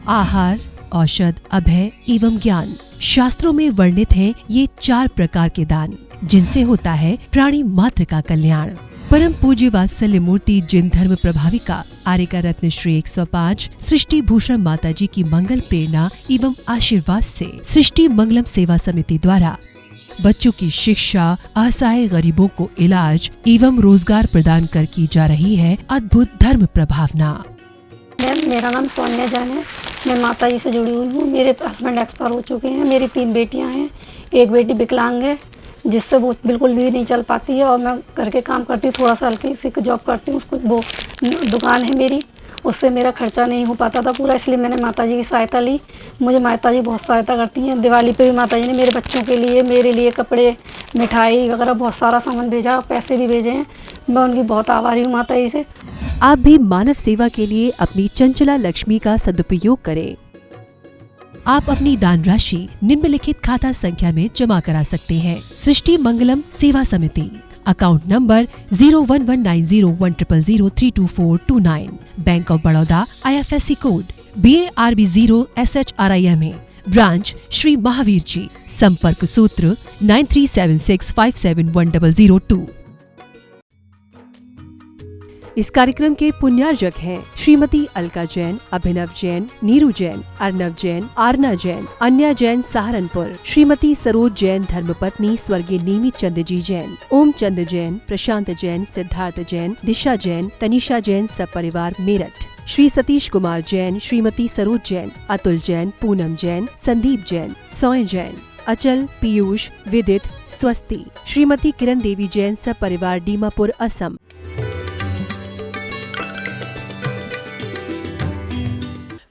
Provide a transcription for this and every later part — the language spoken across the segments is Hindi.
आहार, औषध, अभय एवं ज्ञान। शास्त्रों में वर्णित हैं ये 4 प्रकार के दान, जिनसे होता है प्राणी मात्र का कल्याण। परम पूज्य वात्सल्य मूर्ति जिन धर्म प्रभाविका आर्यका रत्न श्री 105 सृष्टि भूषण माता जी की मंगल प्रेरणा एवं आशीर्वाद से सृष्टि मंगलम सेवा समिति द्वारा बच्चों की शिक्षा, असहाय गरीबों को इलाज एवं रोजगार प्रदान कर की जा रही है अद्भुत धर्म प्रभावना। मैम, मेरा नाम सोनिया जान है। मैं माता जी से जुड़ी हुई हूँ। मेरे हस्बैंड एक्सपायर हो चुके हैं। मेरी 3 बेटियाँ हैं। एक बेटी विकलांग है, जिससे वो बिल्कुल भी नहीं चल पाती है, और मैं घर के काम करती हूँ, थोड़ा सा हल्की सी जॉब करती हूँ। उसको वो दुकान है मेरी, उससे मेरा खर्चा नहीं हो पाता था पूरा, इसलिए मैंने माता जी की सहायता ली। मुझे माता जी बहुत सहायता करती हैं। दिवाली पे भी माता जी ने मेरे बच्चों के लिए, मेरे लिए कपड़े, मिठाई वगैरह बहुत सारा सामान भेजा, पैसे भी भेजे हैं। मैं उनकी बहुत आभारी हूँ माता जी से। आप भी मानव सेवा के लिए अपनी चंचला लक्ष्मी का सदुपयोग करें। आप अपनी दान राशि निम्नलिखित खाता संख्या में जमा करा सकते हैं। सृष्टि Mangalam Seva Samiti, account number 01190100032429, bank of Baroda, IFSC code BARB 0 SHRIMA, branch Shri Mahavir ji, संपर्क सूत्र 9376571002। इस कार्यक्रम के पुण्यार्जक हैं श्रीमती अलका जैन, अभिनव जैन, नीरू जैन, अर्नव जैन, आरना जैन, अन्या जैन सहारनपुर, श्रीमती सरोज जैन धर्मपत्नी स्वर्गीय नीमित चंद जी जैन, ओम चंद जैन, प्रशांत जैन, सिद्धार्थ जैन, दिशा जैन, तनिषा जैन, सब परिवार मेरठ, श्री सतीश कुमार जैन, श्रीमती सरोज जैन, अतुल जैन, पूनम जैन, संदीप जैन, सोय जैन, अचल, पीयूष, विदित, स्वस्ति, श्रीमती किरण देवी जैन, सब परिवार दीमापुर असम।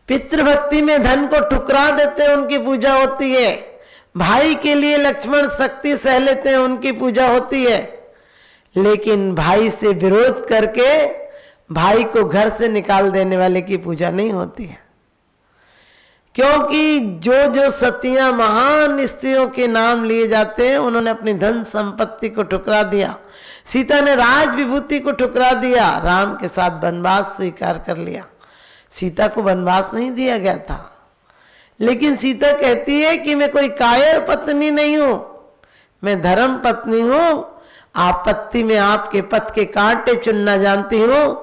पितृभक्ति में धन को ठुकरा देते हैं, उनकी पूजा होती है। भाई के लिए लक्ष्मण शक्ति सह लेते हैं, उनकी पूजा होती है। लेकिन भाई से विरोध करके भाई को घर से निकाल देने वाले की पूजा नहीं होती है। क्योंकि जो जो सतियां महान स्त्रियों के नाम लिए जाते हैं, उन्होंने अपनी धन संपत्ति को ठुकरा दिया। सीता ने राज विभूति को ठुकरा दिया, राम के साथ वनवास स्वीकार कर लिया। सीता को वनवास नहीं दिया गया था, लेकिन सीता कहती है कि मैं कोई कायर पत्नी नहीं हूं, मैं धर्म पत्नी हूं। आपत्ति में आपके पथ के कांटे चुनना जानती हूं,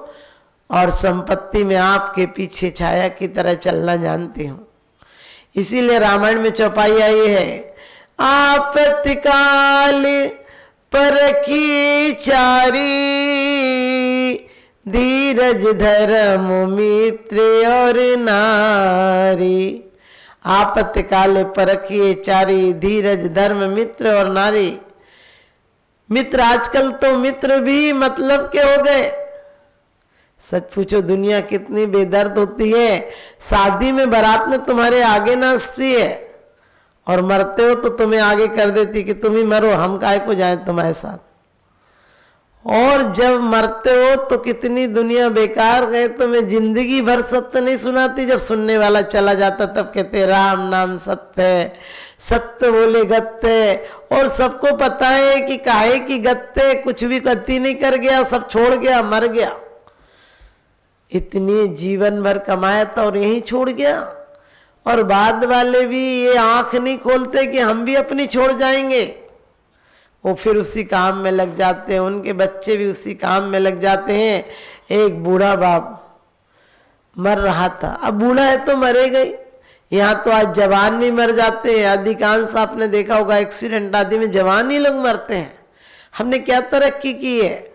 और संपत्ति में आपके पीछे छाया की तरह चलना जानती हूं। इसीलिए रामायण में चौपाई आई है, आपत्ति काल परखी चारी, धीरज धर्म मित्र और नारी। आपत्ति काले परखिए चारी, धीरज धर्म मित्र और नारी। मित्र, आजकल तो मित्र भी मतलब के हो गए। सच पूछो, दुनिया कितनी बेदर्द होती है। शादी में बारात में तुम्हारे आगे नाचती है, और मरते हो तो तुम्हें आगे कर देती कि तुम ही मरो, हम काहे को जाएं तुम्हारे साथ। और जब मरते हो तो कितनी दुनिया बेकार गए, तुम्हें जिंदगी भर सत्य नहीं सुनाती। जब सुनने वाला चला जाता तब कहते राम नाम सत्य है, सत्य बोले गत्ते। और सबको पता है कि काहे की गत्ते, कुछ भी गति नहीं कर गया, सब छोड़ गया, मर गया। इतनी जीवन भर कमाया था और यही छोड़ गया। और बाद वाले भी ये आंख नहीं खोलते कि हम भी अपनी छोड़ जाएंगे। वो फिर उसी काम में लग जाते हैं, उनके बच्चे भी उसी काम में लग जाते हैं। एक बूढ़ा बाप मर रहा था, अब बूढ़ा है तो मरेगा ही। यहाँ तो आज जवान भी मर जाते हैं। अधिकांश आपने देखा होगा एक्सीडेंट आदि में जवान ही लोग मरते हैं। हमने क्या तरक्की की है?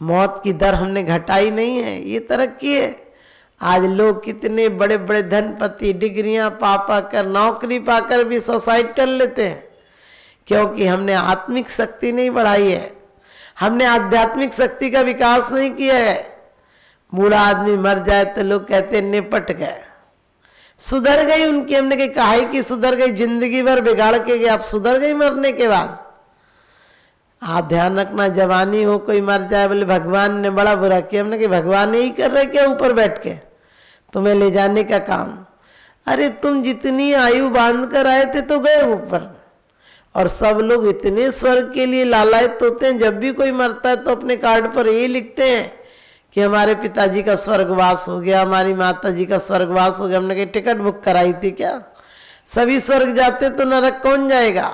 मौत की दर हमने घटाई नहीं है, ये तरक्की है। आज लोग कितने बड़े बड़े धनपति, डिग्रियां पा कर, नौकरी पाकर भी सुसाइड कर लेते हैं, क्योंकि हमने आत्मिक शक्ति नहीं बढ़ाई है, हमने आध्यात्मिक शक्ति का विकास नहीं किया है। बूढ़ा आदमी मर जाए तो लोग कहते हैं निपट गए, सुधर गई उनकी। हमने कहा है कि सुधर गई, जिंदगी भर बिगाड़ के गए, अब सुधर गई मरने के बाद। आप ध्यान रखना, जवानी हो कोई मर जाए बोले भगवान ने बड़ा बुरा किया। हमने कहा भगवान ही कर रहे क्या ऊपर बैठ के तुम्हें ले जाने का काम? अरे तुम जितनी आयु बांध कर आए थे तो गए ऊपर। और सब लोग इतने स्वर्ग के लिए लालायित होते हैं, जब भी कोई मरता है तो अपने कार्ड पर यही लिखते हैं कि हमारे पिताजी का स्वर्गवास हो गया, हमारी माता जी का स्वर्गवास हो गया। हमने कहीं टिकट बुक कराई थी क्या? सभी स्वर्ग जाते तो नरक कौन जाएगा?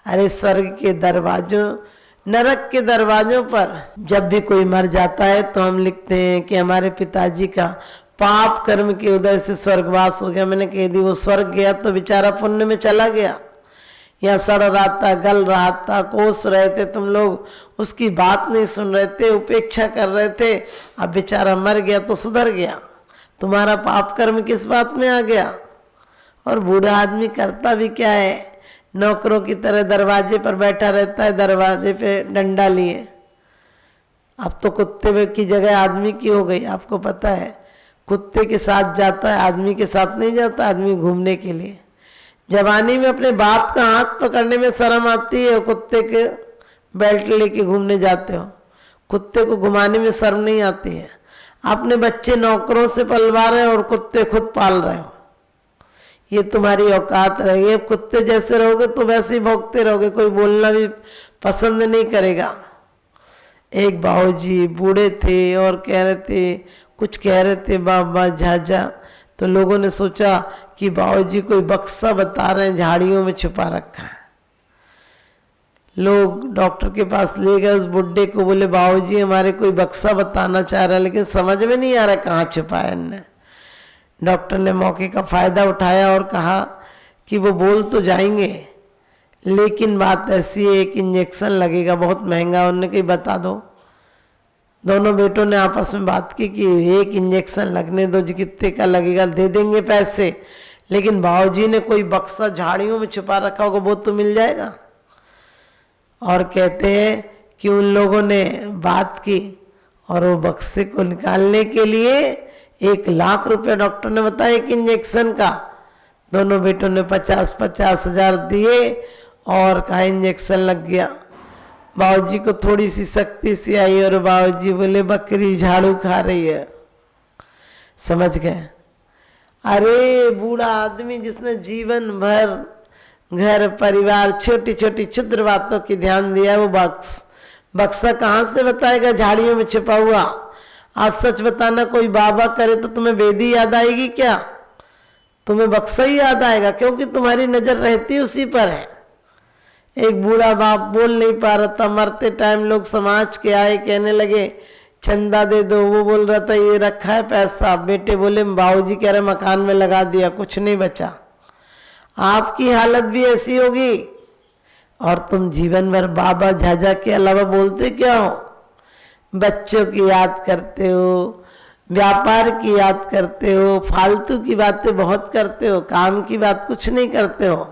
अरे स्वर्ग के दरवाजों, नरक के दरवाजों पर जब भी कोई मर जाता है तो हम लिखते हैं कि हमारे पिताजी का पाप कर्म के उदय से स्वर्गवास हो गया। मैंने कह दी वो स्वर्ग गया तो बेचारा पुण्य में चला गया, या सड़ रहा था, गल रहा था, कोस रहे थे, तुम लोग उसकी बात नहीं सुन रहे थे, उपेक्षा कर रहे थे, अब बेचारा मर गया तो सुधर गया। तुम्हारा पाप कर्म किस बात में आ गया? और बूढ़ा आदमी करता भी क्या है, नौकरों की तरह दरवाजे पर बैठा रहता है, दरवाजे पे डंडा लिए। अब तो कुत्ते की जगह आदमी की हो गई, आपको पता है। कुत्ते के साथ जाता है, आदमी के साथ नहीं जाता। आदमी घूमने के लिए जवानी में अपने बाप का हाथ पकड़ने में शर्म आती है, कुत्ते के बेल्ट लेके घूमने जाते हो, कुत्ते को घुमाने में शर्म नहीं आती है। अपने बच्चे नौकरों से पलवा रहे हो और कुत्ते खुद पाल रहे हो, ये तुम्हारी औकात रहेगी। अब कुत्ते जैसे रहोगे तो वैसे ही भौंकते रहोगे, कोई बोलना भी पसंद नहीं करेगा। एक बाबूजी बूढ़े थे और कह रहे थे, कुछ कह रहे थे बाबा झाझा, तो लोगों ने सोचा कि बाबूजी कोई बक्सा बता रहे हैं, झाड़ियों में छुपा रखा है। लोग डॉक्टर के पास ले गए उस बुड्ढे को, बोले बाबूजी हमारे कोई बक्सा बताना चाह रहा है, लेकिन समझ में नहीं आ रहा कहाँ छुपा है इनने। डॉक्टर ने मौके का फायदा उठाया और कहा कि वो बोल तो जाएंगे, लेकिन बात ऐसी है, एक इंजेक्शन लगेगा बहुत महंगा। उन्होंने कही बता दो। दोनों बेटों ने आपस में बात की कि एक इंजेक्शन लगने दो, जो कितने का लगेगा दे देंगे पैसे, लेकिन बाबूजी ने कोई बक्सा झाड़ियों में छुपा रखा होगा, वो तो मिल जाएगा। और कहते हैं कि उन लोगों ने बात की और वो बक्से को निकालने के लिए 1 लाख रुपए डॉक्टर ने बताया एक इंजेक्शन का। दोनों बेटों ने 50-50 हजार दिए और कहा इंजेक्शन लग गया। बाबूजी को थोड़ी सी शक्ति सी आई और बाबूजी बोले बकरी झाड़ू खा रही है। समझ गए? अरे बूढ़ा आदमी जिसने जीवन भर घर परिवार छोटी छोटी क्षुद्र बातों की ध्यान दिया, वो बक्सा कहाँ से बताएगा झाड़ियों में छिपा हुआ। आप सच बताना, कोई बाबा करे तो तुम्हें वेदी याद आएगी क्या? तुम्हें बक्सा ही याद आएगा, क्योंकि तुम्हारी नजर रहती उसी पर है। एक बूढ़ा बाप बोल नहीं पा रहा था, मरते टाइम लोग समाज के आए, कहने लगे चंदा दे दो। वो बोल रहा था ये रखा है पैसा। बेटे बोले बाबूजी कह रहे मकान में लगा दिया, कुछ नहीं बचा। आपकी हालत भी ऐसी होगी और तुम जीवन भर बाबा झाझा के अलावा बोलते क्या हो? बच्चों की याद करते हो, व्यापार की याद करते हो, फालतू की बातें बहुत करते हो, काम की बात कुछ नहीं करते हो।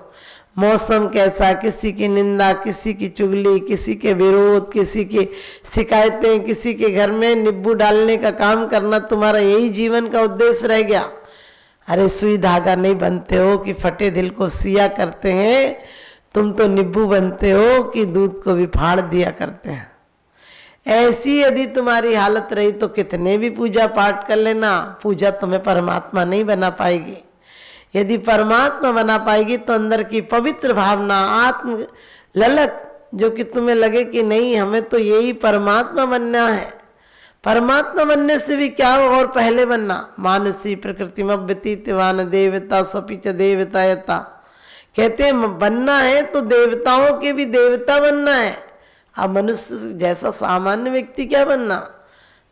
मौसम कैसा, किसी की निंदा, किसी की चुगली, किसी के विरोध, किसी की शिकायतें, किसी के घर में नींबू डालने का काम करना, तुम्हारा यही जीवन का उद्देश्य रह गया। अरे सुई धागा नहीं बनते हो कि फटे दिल को सिया करते हैं, तुम तो नींबू बनते हो कि दूध को भी फाड़ दिया करते हैं। ऐसी यदि तुम्हारी हालत रही तो कितने भी पूजा पाठ कर लेना, पूजा तुम्हें परमात्मा नहीं बना पाएगी। यदि परमात्मा बना पाएगी तो अंदर की पवित्र भावना, आत्म ललक, जो कि तुम्हें लगे कि नहीं हमें तो यही परमात्मा बनना है। परमात्मा बनने से भी क्या हो और पहले बनना, मानसी प्रकृति मव्यतीतवान देवता स्वपिच देवता यता। कहते हैं बनना है तो देवताओं के भी देवता बनना है। अब मनुष्य जैसा सामान्य व्यक्ति क्या बनना?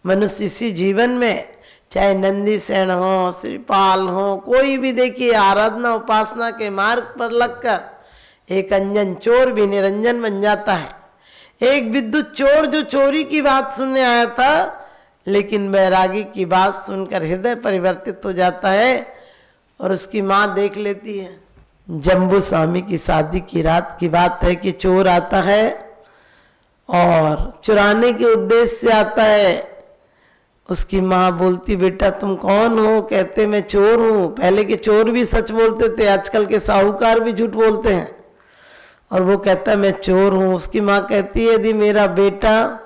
मनुष्य इसी जीवन में चाहे नंदी सेन हो, श्रीपाल हो, कोई भी देखिए आराधना उपासना के मार्ग पर लगकर एक अंजन चोर भी निरंजन बन जाता है। एक विद्युत चोर जो चोरी की बात सुनने आया था, लेकिन बैरागी की बात सुनकर हृदय परिवर्तित हो जाता है और उसकी माँ देख लेती है। जम्बू स्वामी की शादी की रात की बात है कि चोर आता है और चुराने के उद्देश्य से आता है। उसकी माँ बोलती बेटा तुम कौन हो? कहते मैं चोर हूँ। पहले के चोर भी सच बोलते थे, आजकल के साहूकार भी झूठ बोलते हैं। और वो कहता मैं चोर हूँ। उसकी माँ कहती है यदि मेरा बेटा,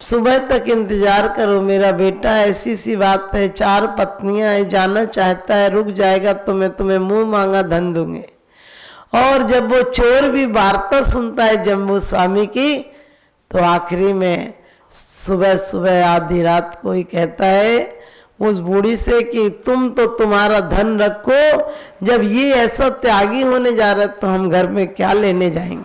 सुबह तक इंतजार करो, मेरा बेटा ऐसी सी बात है, 4 पत्नियां है, जाना चाहता है, रुक जाएगा तो मैं तुम्हें मुंह मांगा धन दूंगी। और जब वो चोर भी वार्ता सुनता है जम्बू स्वामी की, तो आखिरी में सुबह सुबह आधी रात को ही कहता है उस बूढ़ी से कि तुम तो तुम्हारा धन रखो, जब ये ऐसा त्यागी होने जा रहा है तो हम घर में क्या लेने जाएंगे।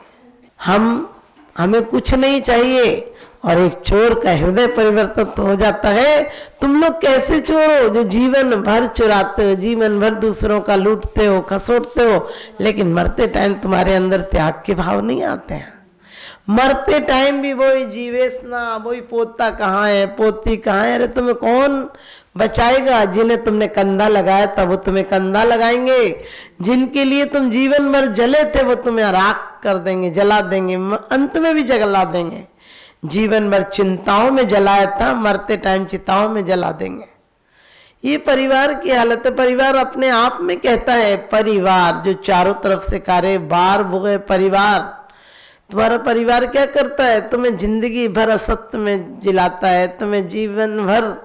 हमें कुछ नहीं चाहिए। और एक चोर का हृदय परिवर्तन तो हो जाता है। तुम लोग कैसे चोर हो जो जीवन भर चुराते हो, जीवन भर दूसरों का लूटते हो, खसोटते हो, लेकिन मरते टाइम तुम्हारे अंदर त्याग के भाव नहीं आते हैं। मरते टाइम भी वही जीवेशना, वही पोता कहाँ है, पोती कहाँ है। अरे तुम्हें कौन बचाएगा? जिन्हें तुमने कंधा लगाया था वो तुम्हें कंधा लगाएंगे, जिनके लिए तुम जीवन भर जले थे वो तुम्हें राख कर देंगे, जला देंगे, अंत में भी जला देंगे। जीवन भर चिंताओं में जलाया था, मरते टाइम चिताओं में जला देंगे। ये परिवार की हालत है। परिवार अपने आप में कहता है, परिवार जो चारों तरफ से कार्य बार भुगे परिवार। तुम्हारा परिवार क्या करता है? तुम्हें जिंदगी भर असत्य में जिलाता है, तुम्हें जीवन भर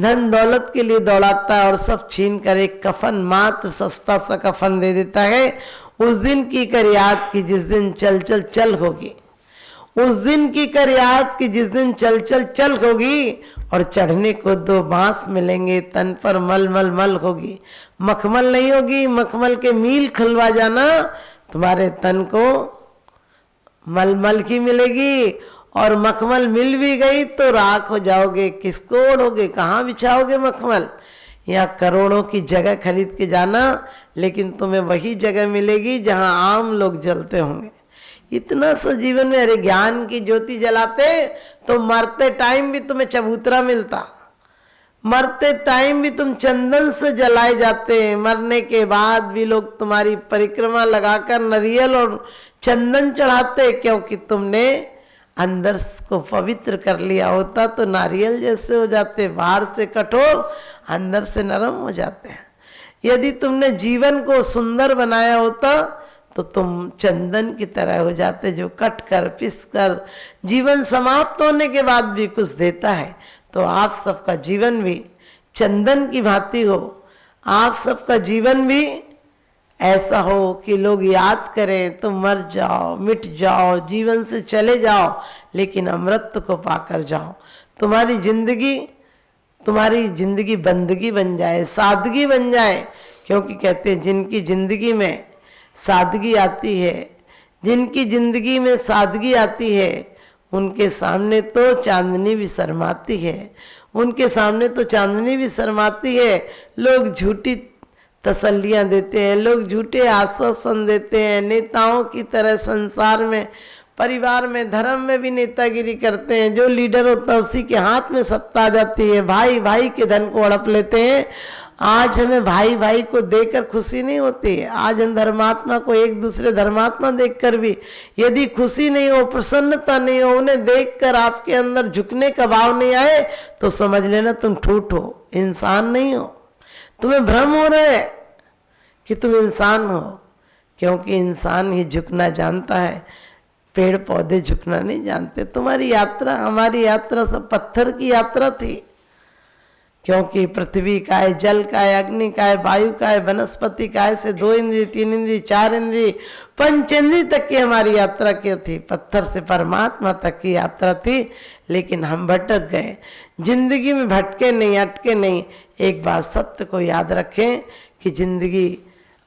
धन दौलत के लिए दौड़ाता है और सब छीन कर एक कफन, मात्र सस्ता सा कफन दे देता है। उस दिन की कर याद की जिस दिन चल चल चल होगी, उस दिन की कर याद की जिस दिन चल चल चल होगी, और चढ़ने को दो बांस मिलेंगे, तन पर मल मल मल होगी। मखमल नहीं होगी, मखमल के मील खलवा जाना, तुम्हारे तन को मलमल की मिलेगी। और मखमल मिल भी गई तो राख हो जाओगे। किसको ओढ़ोगे? कहाँ बिछाओगे मखमल? यहाँ करोड़ों की जगह खरीद के जाना, लेकिन तुम्हें वही जगह मिलेगी जहाँ आम लोग जलते होंगे। इतना सा जीवन में, अरे ज्ञान की ज्योति जलाते तो मरते टाइम भी तुम्हें चबूतरा मिलता, मरते टाइम भी तुम चंदन से जलाए जाते, मरने के बाद भी लोग तुम्हारी परिक्रमा लगाकर नारियल और चंदन चढ़ाते, क्योंकि तुमने अंदर को पवित्र कर लिया होता तो नारियल जैसे हो जाते, बाहर से कठोर अंदर से नरम हो जाते हैं। यदि तुमने जीवन को सुंदर बनाया होता तो तुम चंदन की तरह हो जाते, जो कट कर पिस कर जीवन समाप्त होने के बाद भी कुछ देता है। तो आप सबका जीवन भी चंदन की भांति हो, आप सबका जीवन भी ऐसा हो कि लोग याद करें, तुम मर जाओ, मिट जाओ, जीवन से चले जाओ, लेकिन अमृत को पाकर जाओ। तुम्हारी जिंदगी बंदगी बन जाए, सादगी बन जाए। क्योंकि कहते हैं जिनकी जिंदगी में सादगी आती है, जिनकी जिंदगी में सादगी आती है, उनके सामने तो चांदनी भी शर्माती है, उनके सामने तो चांदनी भी शर्माती है। लोग झूठी तसल्लियां देते हैं, लोग झूठे आश्वासन देते हैं, नेताओं की तरह संसार में, परिवार में, धर्म में भी नेतागिरी करते हैं। जो लीडर होता है उसी के हाथ में सत्ता आ जाती है, भाई भाई के धन को हड़प लेते हैं। आज हमें भाई भाई को देखकर खुशी नहीं होती है। आज हम धर्मात्मा को एक दूसरे धर्मात्मा देखकर भी यदि खुशी नहीं हो, प्रसन्नता नहीं हो, उन्हें देखकर आपके अंदर झुकने का भाव नहीं आए, तो समझ लेना तुम ठूठ हो, इंसान नहीं हो। तुम्हें भ्रम हो रहा है कि तुम इंसान हो, क्योंकि इंसान ही झुकना जानता है, पेड़ पौधे झुकना नहीं जानते। तुम्हारी यात्रा, हमारी यात्रा सब पत्थर की यात्रा थी, क्योंकि पृथ्वी का है, जल का है, अग्नि का है, वायु का है, वनस्पति का है, से 2 इंद्रिय, 3 इंद्रिय, 4 इंद्रिय, 5 इंद्रिय तक की हमारी यात्रा की थी। पत्थर से परमात्मा तक की यात्रा थी, लेकिन हम भटक गए। जिंदगी में भटके नहीं, अटके नहीं। एक बात सत्य को याद रखें कि जिंदगी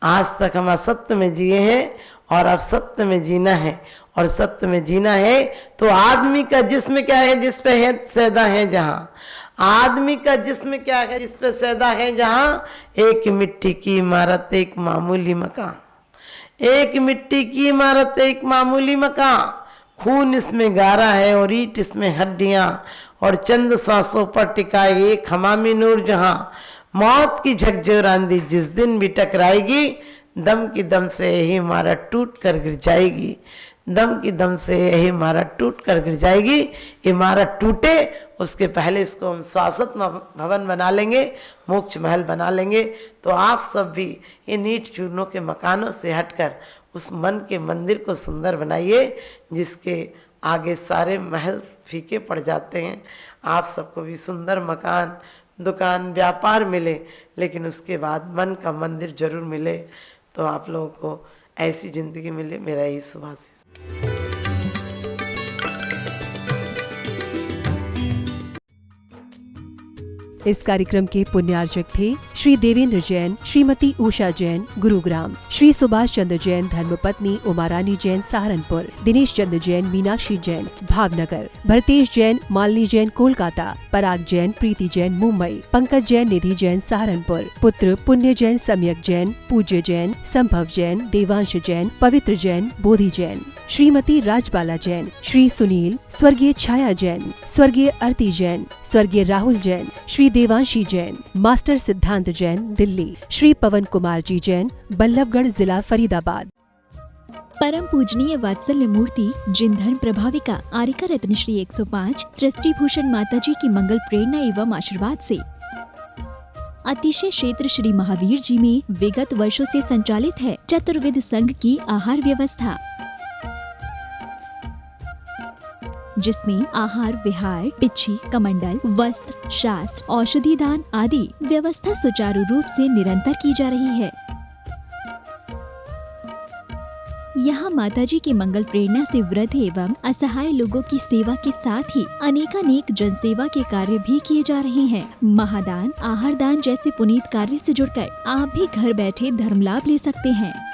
आज तक हम असत्य में जिए हैं और अब सत्य में जीना है। और सत्य में जीना है तो आदमी का जिस्म क्या है? जिस पे है सैदा है जहाँ। आदमी का जिस्म क्या है? जिस पे सैदा है जहाँ। एक मिट्टी की इमारत, एक मामूली मकान। एक मिट्टी की इमारत, एक मामूली मकान। खून इसमें गारा है और ईंट इसमें हड्डियाँ, और चंद सांसों पर टिकाए एक हमामी नूर जहाँ। मौत की झकझोर आंधी जिस दिन भी टकराएगी, दम की दम से यही इमारत टूट कर गिर जाएगी। दम की दम से यही इमारत टूट कर गिर जाएगी। इमारत टूटे उसके पहले इसको हम शाश्वत भवन बना लेंगे, मोक्ष महल बना लेंगे। तो आप सब भी इन ईंट चूर्णों के मकानों से हटकर उस मन के मंदिर को सुंदर बनाइए, जिसके आगे सारे महल फीके पड़ जाते हैं। आप सबको भी सुंदर मकान, दुकान, व्यापार मिले, लेकिन उसके बाद मन का मंदिर जरूर मिले। तो आप लोगों को ऐसी जिंदगी मिले, मेरा यही शुभाशीष। इस कार्यक्रम के पुण्यार्जक थे श्री देवेंद्र जैन, श्रीमती उषा जैन गुरुग्राम, श्री सुभाष चंद्र जैन धर्मपत्नी उमारानी जैन सहारनपुर, दिनेश चंद्र जैन मीनाक्षी जैन भावनगर, भरतेश जैन मालिनी जैन कोलकाता, पराग जैन प्रीति जैन मुंबई, पंकज जैन निधि जैन सहारनपुर, पुत्र पुण्य जैन सम्यक जैन, पूज्य जैन संभव जैन, देवांश जैन, पवित्र जैन, बोधि जैन, श्रीमती राजबाला जैन, श्री सुनील, स्वर्गीय छाया जैन, स्वर्गीय आरती जैन, स्वर्गीय राहुल जैन, श्री देवांशी जैन, मास्टर सिद्धांत जैन दिल्ली, श्री पवन कुमार जी जैन बल्लभगढ़ जिला फरीदाबाद। परम पूजनीय वात्सल्य मूर्ति जिन धर्म प्रभाविका आरिका रत्न श्री 105 सृष्टि भूषण माता जी की मंगल प्रेरणा एवं आशीर्वाद से अतिशय क्षेत्र श्री महावीर जी में विगत वर्षों से संचालित है चतुर्विध संघ की आहार व्यवस्था, जिसमें आहार विहार, पिच्छी, कमंडल, वस्त्र, शास्त्र, औषधि दान आदि व्यवस्था सुचारू रूप से निरंतर की जा रही है। यहाँ माताजी की मंगल प्रेरणा से वृद्ध एवं असहाय लोगों की सेवा के साथ ही अनेकानेक जनसेवा के कार्य भी किए जा रहे हैं। महादान, आहार दान जैसे पुनीत कार्य से जुड़कर आप भी घर बैठे धर्म लाभ ले सकते हैं।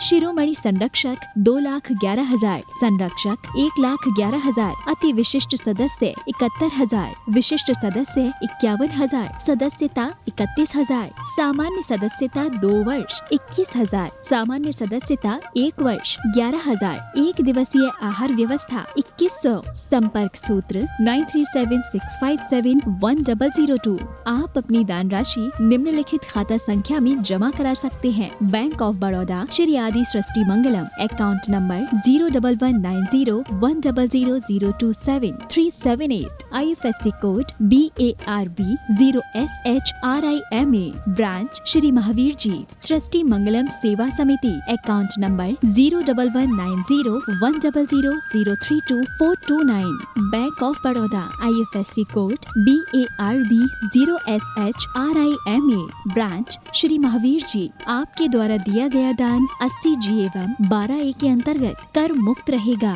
शिरोमणि संरक्षक 2,11,000, संरक्षक 1,11,000, अति विशिष्ट सदस्य 71,000, विशिष्ट सदस्य 51,000, सदस्यता 31,000, सामान्य सदस्यता 2 वर्ष 21,000, सामान्य सदस्यता 1 वर्ष 11,000, एक दिवसीय आहार व्यवस्था 2100, संपर्क सूत्र 9376571002। आप अपनी दान राशि निम्नलिखित खाता संख्या में जमा करा सकते हैं। Bank of Baroda Shri Adi Srishti Mangalam, account number 0119010027378, IFSC code BARB 0SHRIMA, branch Shri Mahavir ji Srishti Mangalam Seva Samiti, account number 0119010003249, bank of Baroda, IFSC code BARB 0SHRIMA, branch Shri Mahavir ji. आपके द्वारा दिया गया दान 80G एवं 12A के अंतर्गत कर मुक्त रहेगा।